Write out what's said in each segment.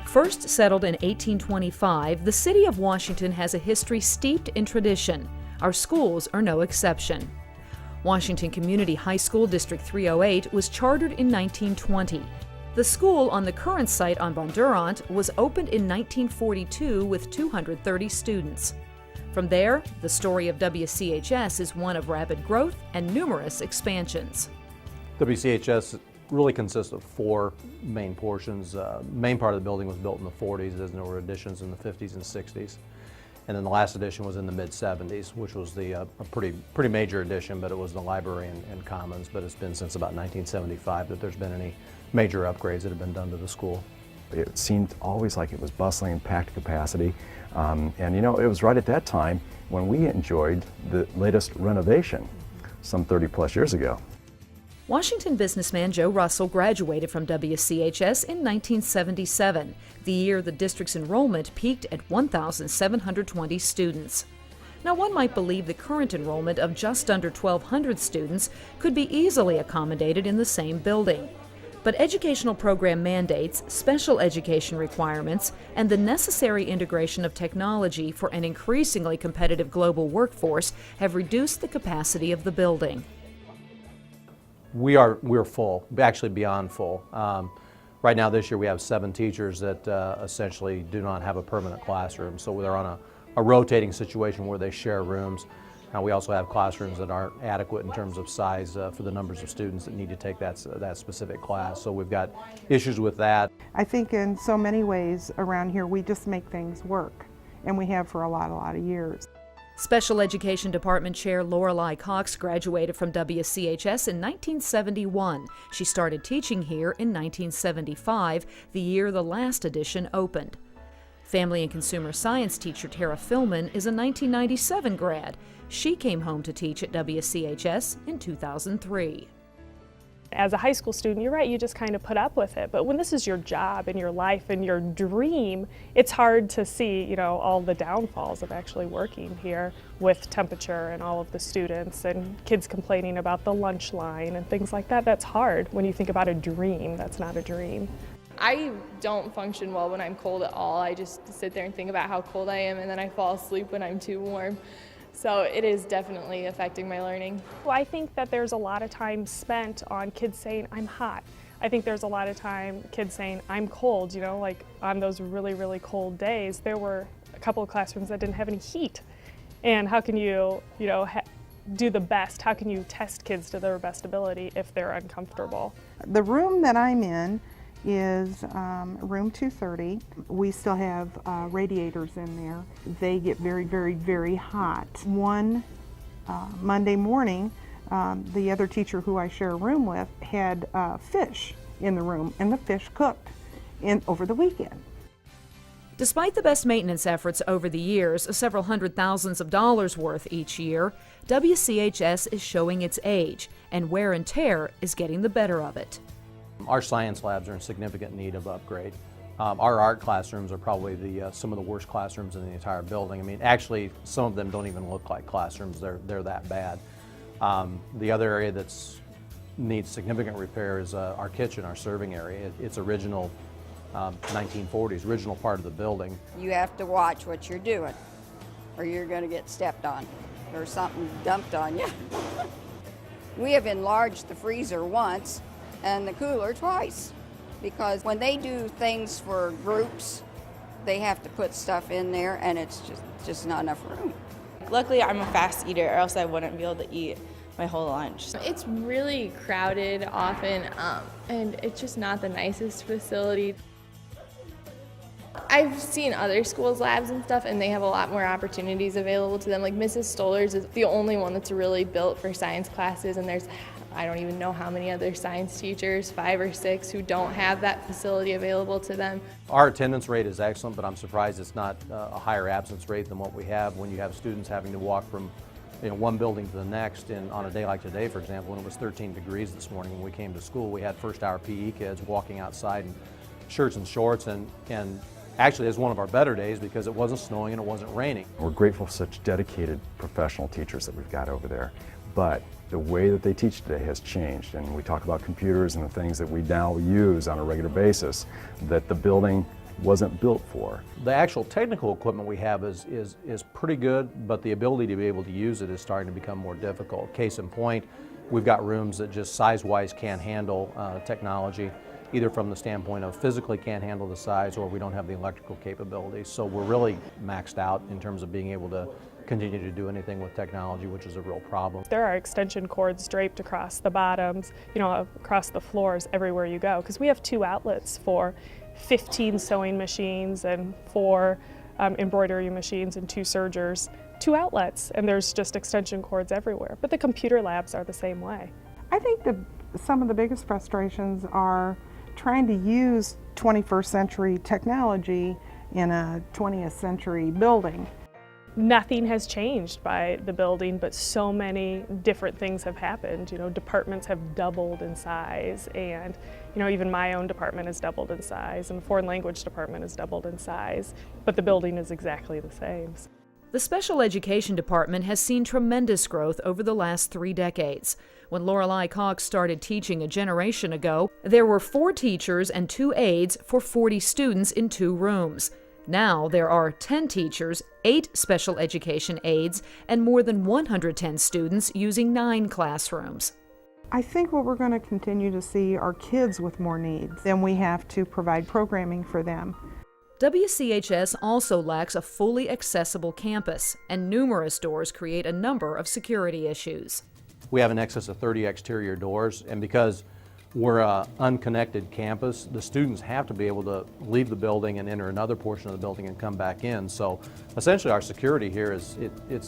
First settled in 1825, the city of Washington has a history steeped in tradition. Our schools are no exception. Washington Community High School District 308 was chartered in 1920. The school on the current site on Bondurant was opened in 1942 with 230 students. From there, the story of WCHS is one of rapid growth and numerous expansions. WCHS really consists of four main portions. Main part of the building was built in the 40s, as there were additions in the 50s and 60s. And then the last addition was in the mid-70s, which was a pretty major addition, but it was the library and commons. But it's been since about 1975 that there's been any major upgrades that have been done to the school. It seemed always like it was bustling, packed capacity. And you know, it was right at that time when we enjoyed the latest renovation some 30 plus years ago. Washington businessman Joe Russell graduated from WCHS in 1977, the year the district's enrollment peaked at 1,720 students. Now, one might believe the current enrollment of just under 1,200 students could be easily accommodated in the same building. But educational program mandates, special education requirements, and the necessary integration of technology for an increasingly competitive global workforce have reduced the capacity of the building. We're full, actually beyond full. Right now this year we have 7 teachers that essentially do not have a permanent classroom, so they're on a rotating situation where they share rooms. We also have classrooms that aren't adequate in terms of size for the numbers of students that need to take that specific class, so we've got issues with that. I think in so many ways around here we just make things work, and we have for a lot of years. Special Education Department Chair Lorelei Cox graduated from WCHS in 1971. She started teaching here in 1975, the year the last edition opened. Family and Consumer Science teacher Tara Philman is a 1997 grad. She came home to teach at WCHS in 2003. As a high school student, you're right, you just kind of put up with it. But when this is your job and your life and your dream, it's hard to see, you know, all the downfalls of actually working here with temperature and all of the students and kids complaining about the lunch line and things like that. That's hard when you think about a dream. That's not a dream. I don't function well when I'm cold at all. I just sit there and think about how cold I am, and then I fall asleep when I'm too warm. So it is definitely affecting my learning. Well, I think that there's a lot of time spent on kids saying, I'm hot. I think there's a lot of time kids saying, I'm cold, you know, like on those really cold days, there were a couple of classrooms that didn't have any heat. And how can you do the best? How can you test kids to their best ability if they're uncomfortable? The room that I'm in is room 230. We still have radiators in there. They get very hot. One Monday morning, the other teacher who I share a room with had fish in the room, and the fish cooked over the weekend. Despite the best maintenance efforts over the years, several hundred thousands of dollars worth each year, WCHS is showing its age, and wear and tear is getting the better of it. Our science labs are in significant need of upgrade. Our art classrooms are probably some of the worst classrooms in the entire building. I mean, actually, some of them don't even look like classrooms. They're that bad. The other area that needs significant repair is our kitchen, our serving area. It's original 1940s, original part of the building. You have to watch what you're doing, or you're going to get stepped on, or something dumped on you. We have enlarged the freezer once, and the cooler twice, because when they do things for groups, they have to put stuff in there, and it's just not enough room. Luckily, I'm a fast eater, or else I wouldn't be able to eat my whole lunch. It's really crowded often, and it's just not the nicest facility. I've seen other schools' labs and stuff, and they have a lot more opportunities available to them. Like Mrs. Stoller's is the only one that's really built for science classes, and there's I don't even know how many other science teachers, 5 or 6, who don't have that facility available to them. Our attendance rate is excellent, but I'm surprised it's not a higher absence rate than what we have when you have students having to walk from one building to the next. And on a day like today, for example, when it was 13 degrees this morning when we came to school, we had first hour PE kids walking outside in shirts and shorts, and actually it's one of our better days because it wasn't snowing and it wasn't raining. We're grateful for such dedicated professional teachers that we've got over there, but the way that they teach today has changed, and we talk about computers and the things that we now use on a regular basis, that the building wasn't built for. The actual technical equipment we have is pretty good, but the ability to be able to use it is starting to become more difficult. Case in point, we've got rooms that just size-wise can't handle technology, either from the standpoint of physically can't handle the size or we don't have the electrical capabilities. So we're really maxed out in terms of being able to continue to do anything with technology, which is a real problem. There are extension cords draped across the bottoms, across the floors everywhere you go, because we have 2 outlets for 15 sewing machines and 4 embroidery machines and 2 sergers. 2 outlets, and there's just extension cords everywhere. But the computer labs are the same way. I think some of the biggest frustrations are trying to use 21st century technology in a 20th century building. Nothing has changed by the building, but so many different things have happened. Departments have doubled in size, and even my own department has doubled in size, and the foreign language department has doubled in size, but the building is exactly the same. The special education department has seen tremendous growth over the last 3 decades. When Lorelei Cox started teaching a generation ago, there were 4 teachers and 2 aides for 40 students in 2 rooms. Now there are 10 teachers, 8 special education aides, and more than 110 students using 9 classrooms. I think what we're going to continue to see are kids with more needs, and we have to provide programming for them. WCHS also lacks a fully accessible campus, and numerous doors create a number of security issues. We have in excess of 30 exterior doors, and because we're an unconnected campus, the students have to be able to leave the building and enter another portion of the building and come back in. So essentially our security here it's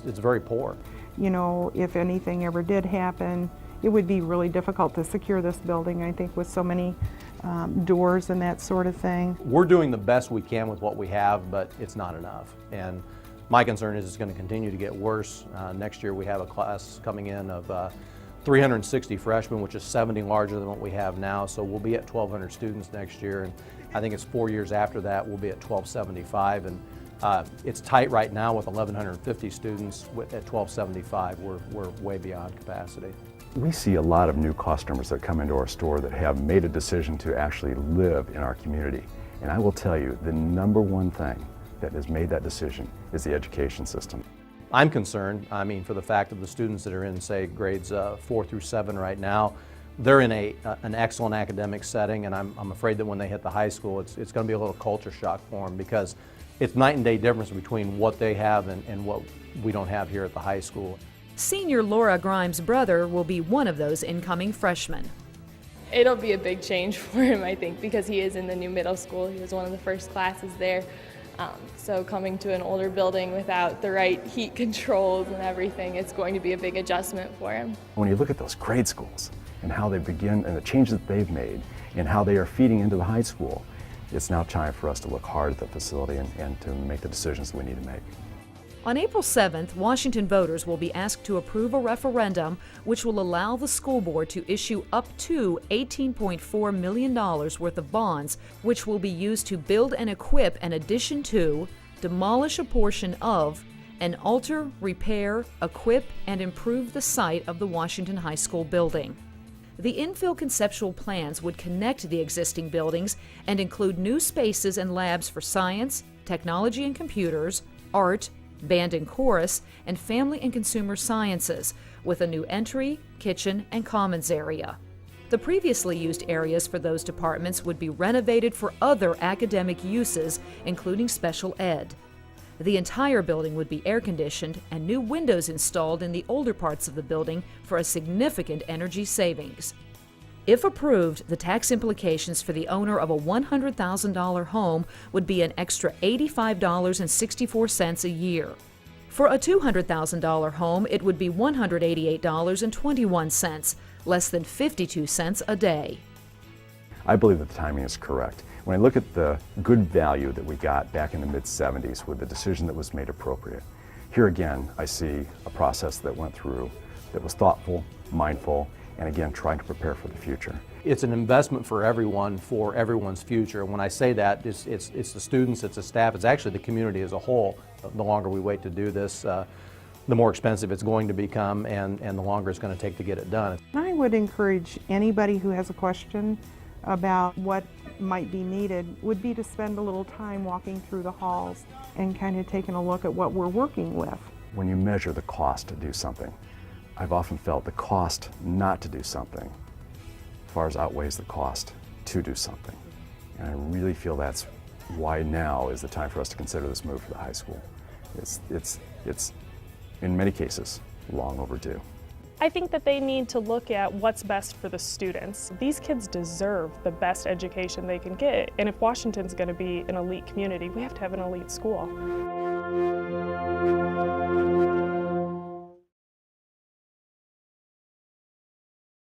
very poor. If anything ever did happen, it would be really difficult to secure this building, I think, with so many doors and that sort of thing. We're doing the best we can with what we have, but it's not enough. And my concern is it's going to continue to get worse. Next year we have a class coming in of 360 freshmen, which is 70 larger than what we have now. So we'll be at 1,200 students next year, and I think it's 4 years after that we'll be at 1,275. And it's tight right now with 1,150 students. At 1,275, we're way beyond capacity. We see a lot of new customers that come into our store that have made a decision to actually live in our community. And I will tell you, the #1 thing that has made that decision is the education system. I'm concerned, for the fact of the students that are in, say, grades 4 through 7 right now. They're in an excellent academic setting, and I'm afraid that when they hit the high school, it's going to be a little culture shock for them, because it's night and day difference between what they have and what we don't have here at the high school. Senior Laura Grimes' brother will be one of those incoming freshmen. It'll be a big change for him, I think, because he is in the new middle school. He was one of the first classes there. So coming to an older building without the right heat controls and everything, it's going to be a big adjustment for him. When you look at those grade schools and how they begin and the changes that they've made and how they are feeding into the high school, it's now time for us to look hard at the facility and to make the decisions that we need to make. On April 7th, Washington voters will be asked to approve a referendum which will allow the school board to issue up to $18.4 million worth of bonds, which will be used to build and equip an addition to, demolish a portion of, and alter, repair, equip, and improve the site of the Washington High School building. The infill conceptual plans would connect the existing buildings and include new spaces and labs for science, technology and computers, art, band and chorus, and family and consumer sciences, with a new entry, kitchen, and commons area. The previously used areas for those departments would be renovated for other academic uses, including special ed. The entire building would be air-conditioned and new windows installed in the older parts of the building for a significant energy savings. If approved, the tax implications for the owner of a $100,000 home would be an extra $85.64 a year. For a $200,000 home, it would be $188.21, less than 52 cents a day. I believe that the timing is correct. When I look at the good value that we got back in the mid-70s with the decision that was made appropriate, here again I see a process that went through that was thoughtful, mindful, and again trying to prepare for the future. It's an investment for everyone's future. When I say that, it's the students, it's the staff, it's actually the community as a whole. The longer we wait to do this, the more expensive it's going to become, and the longer it's going to take to get it done. I would encourage anybody who has a question about what might be needed would be to spend a little time walking through the halls and kind of taking a look at what we're working with. When you measure the cost to do something, I've often felt the cost not to do something far as outweighs the cost to do something. And I really feel that's why now is the time for us to consider this move for the high school. It's in many cases, long overdue. I think that they need to look at what's best for the students. These kids deserve the best education they can get, and if Washington's going to be an elite community, we have to have an elite school.